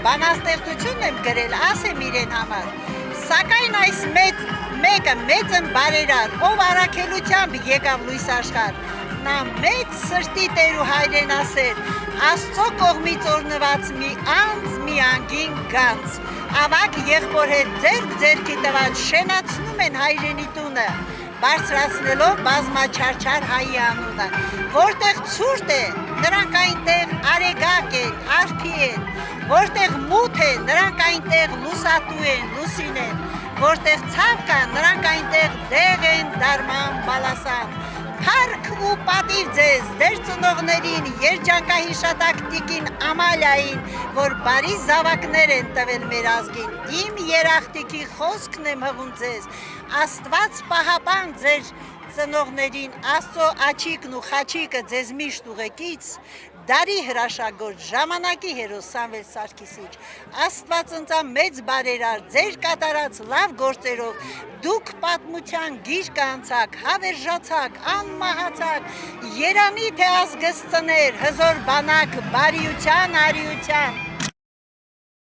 բանաստեղծություն եմ գրել, ասեմ իրեն համար, սակայն այս մեկը մեծ եմ բարերար, ով առաքելությամբ եկավ լույս աշխարհ, նա մեծ սրտի Տեր ու հայրենասեր, Աստծո կողմից օրնված մի անձ, մի անգին գանձ, ավագ եղբոր հետ ձեռք ձեռքի տված շենացնում են հայրենի տունը, բարձրացնելով բազմաչարչար հայի անունը, որտեղ ցուրտ է, նրանք այնտեղ արեգակ են, արփի են, որտեղ մութ է, նրանք այնտեղ լուսատու են, լուսին են, որտեղ ցավ կա, նրանք այնտեղ դեղ են, դարման, բալասան, Փառք ու պատիվ ձեզ, ձեր ծնողներին, երջանկահիշատակ տիկին Ամալիային, որ բարի զավակներ են տվել մեր ազգին, իմ երախտիկի խոսքն եմ հղում ձեզ, Աստված պահապան ձեր ծնողներին, Աստծո աչիկն ու խաչիկը ձեզ միշտ ուղեկից, դարի հրաշագործ ժամանակի հերոս Սամվել Սարգիսիչ, Աստված ընծա մեծ բարերար, ձեր կատարած լավ գործերով, դուք պատմության գիրք անցաք, հավերժացաք, անմահացաք, երանի թե ազգս ծներ, հզոր բանակ, բարիության, արիության,